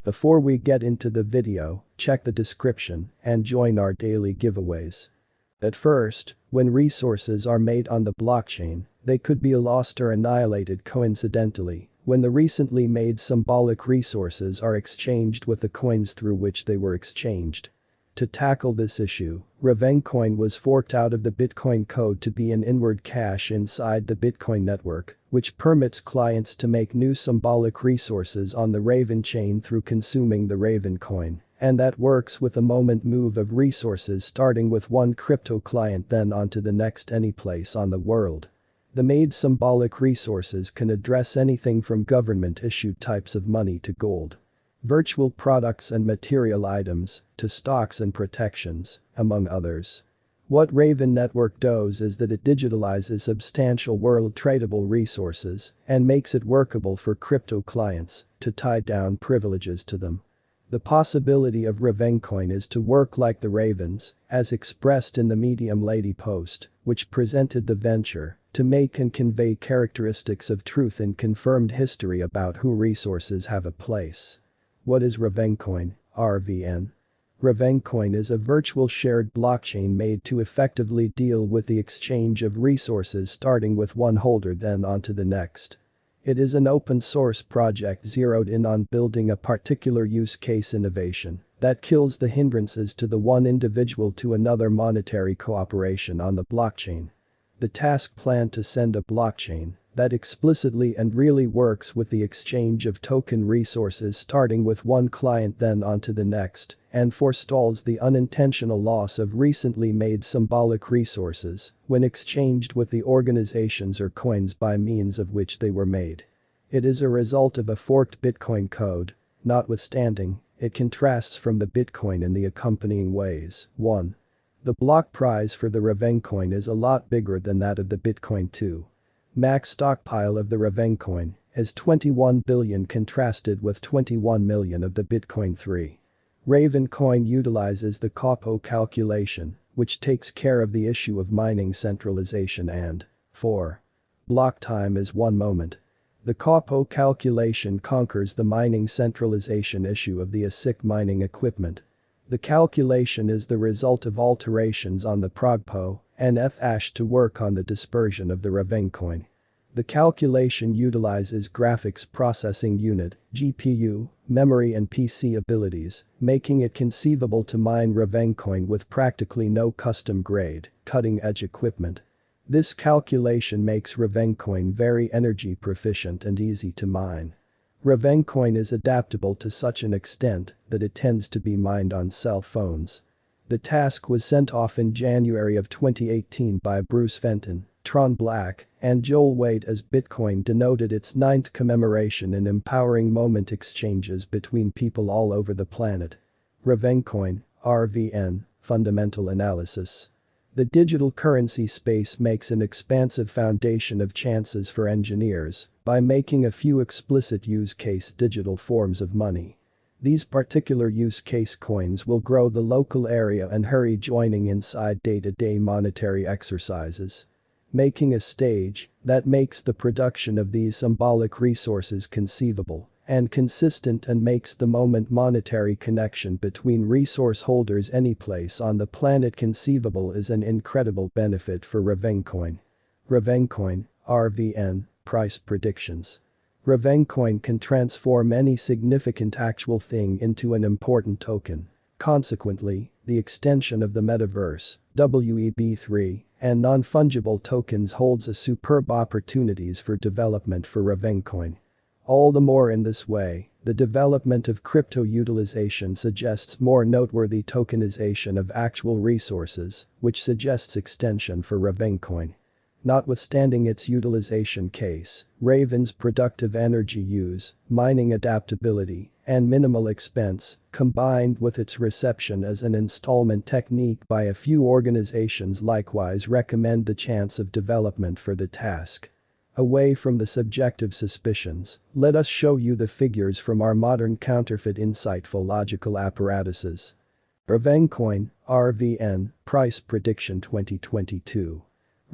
Before we get into the video, check the description and join our daily giveaways. At first, when resources are made on the blockchain, they could be lost or annihilated coincidentally when the recently made symbolic resources are exchanged with the coins through which they were exchanged. To tackle this issue, Ravencoin was forked out of the Bitcoin code to be an inward cache inside the Bitcoin network, which permits clients to make new symbolic resources on the Raven chain through consuming the Ravencoin, and that works with a moment move of resources starting with one crypto client then onto the next any place on the world. The made symbolic resources can address anything from government-issued types of money to gold, virtual products and material items, to stocks and protections, among others. What Raven Network does is that it digitalizes substantial world tradable resources and makes it workable for crypto clients to tie down privileges to them. The possibility of Ravencoin is to work like the Ravens, as expressed in the Medium Lady post, which presented the venture to make and convey characteristics of truth in confirmed history about who resources have a place. What is Ravencoin, RVN? Ravencoin is a virtual shared blockchain made to effectively deal with the exchange of resources starting with one holder then onto the next. It is an open source project zeroed in on building a particular use case innovation that kills the hindrances to the one individual to another monetary cooperation on the blockchain. The task planned to send a blockchain that explicitly and really works with the exchange of token resources starting with one client then onto the next and forestalls the unintentional loss of recently made symbolic resources when exchanged with the organizations or coins by means of which they were made. It is a result of a forked Bitcoin code, notwithstanding, it contrasts from the Bitcoin in the accompanying ways. 1. The block price for the Ravencoin is a lot bigger than that of the Bitcoin 2. Max stockpile of the Ravencoin is 21 billion contrasted with 21 million of the Bitcoin 3. Ravencoin utilizes the COPO calculation, which takes care of the issue of mining centralization and 4. Block time is 1 moment. The COPO calculation conquers the mining centralization issue of the ASIC mining equipment. The calculation is the result of alterations on the PROGPO and F-hash to work on the dispersion of the Ravencoin. The calculation utilizes graphics processing unit, GPU, memory and PC abilities, making it conceivable to mine Ravencoin with practically no custom-grade, cutting-edge equipment. This calculation makes Ravencoin very energy proficient and easy to mine. Ravencoin is adaptable to such an extent that it tends to be mined on cell phones. The task was sent off in January of 2018 by Bruce Fenton, Tron Black, and Joel Wade as Bitcoin denoted its 9th commemoration in empowering moment exchanges between people all over the planet. Ravencoin, RVN, Fundamental Analysis. The digital currency space makes an expansive foundation of chances for engineers by making a few explicit use case digital forms of money. These particular use case coins will grow the local area and hurry joining inside day-to-day monetary exercises. Making a stage that makes the production of these symbolic resources conceivable and consistent and makes the moment monetary connection between resource holders anyplace on the planet conceivable is an incredible benefit for Ravencoin. Ravencoin, RVN, price predictions. Ravencoin can transform any significant actual thing into an important token. Consequently, the extension of the metaverse, WEB3, and non-fungible tokens holds a superb opportunities for development for Ravencoin. All the more in this way, the development of crypto utilization suggests more noteworthy tokenization of actual resources, which suggests extension for Ravencoin. Notwithstanding its utilization case, Raven's productive energy use, mining adaptability, and minimal expense, combined with its reception as an installment technique by a few organizations likewise recommend the chance of development for the task. Away from the subjective suspicions, let us show you the figures from our modern counterfeit insightful logical apparatuses. Ravencoin, RVN, Price Prediction 2022.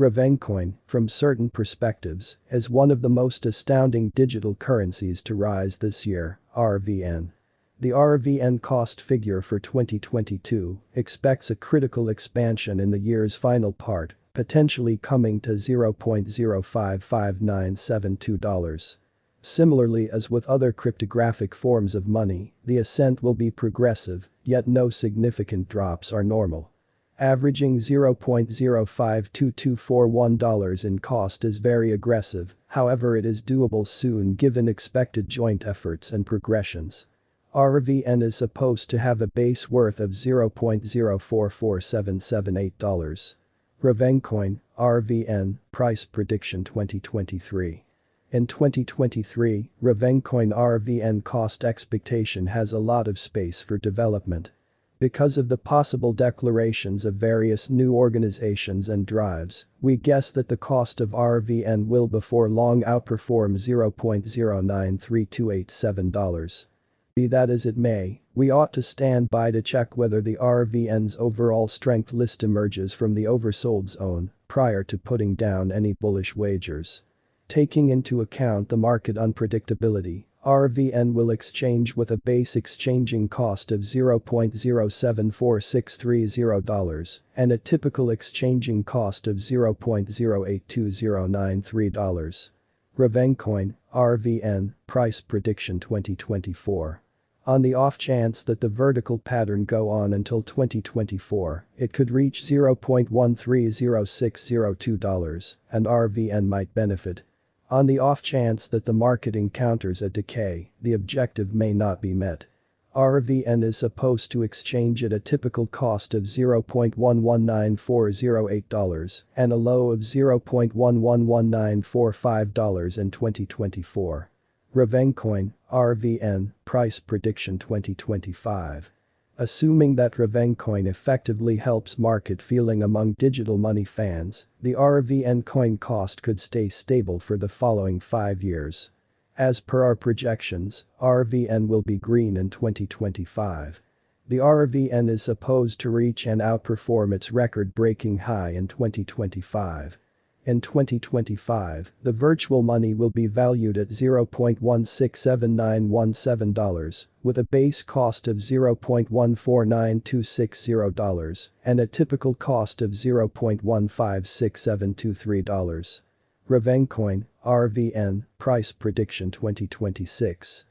Ravencoin, from certain perspectives, is one of the most astounding digital currencies to rise this year, RVN. The RVN cost figure for 2022 expects a critical expansion in the year's final part, potentially coming to $0.055972. Similarly as with other cryptographic forms of money, the ascent will be progressive, yet no significant drops are normal. Averaging $0.052241 in cost is very aggressive, however it is doable soon given expected joint efforts and progressions. RVN is supposed to have a base worth of $0.044778. Ravencoin, RVN, Price Prediction 2023. In 2023, Ravencoin RVN cost expectation has a lot of space for development. Because of the possible declarations of various new organizations and drives, we guess that the cost of RVN will before long outperform $0.093287. Be that as it may, we ought to stand by to check whether the RVN's overall strength list emerges from the oversold zone prior to putting down any bullish wagers. Taking into account the market unpredictability, RVN will exchange with a base exchanging cost of $0.074630 and a typical exchanging cost of $0.082093. Ravencoin, RVN, Price Prediction 2024. On the off chance that the vertical pattern go on until 2024, it could reach $0.130602 and RVN might benefit. On the off chance that the market encounters a decay, the objective may not be met. RVN is supposed to exchange at a typical cost of $0.119408 and a low of $0.111945 in 2024. Ravencoin, RVN, Price Prediction 2025. Assuming that Ravencoin effectively helps market feeling among digital money fans, the RVN coin cost could stay stable for the following 5 years. As per our projections, RVN will be green in 2025. The RVN is supposed to reach and outperform its record-breaking high in 2025. In 2025, the virtual money will be valued at $0.167917, with a base cost of $0.149260 and a typical cost of $0.156723. Ravencoin, RVN, Price Prediction 2026.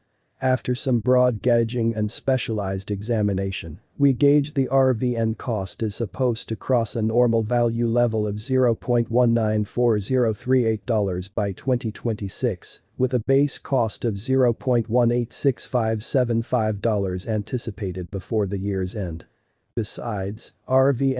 After some broad gauging and specialized examination, we gauge the RVN cost is supposed to cross a normal value level of $0.194038 by 2026, with a base cost of $0.186575 anticipated before the year's end. Besides, RVN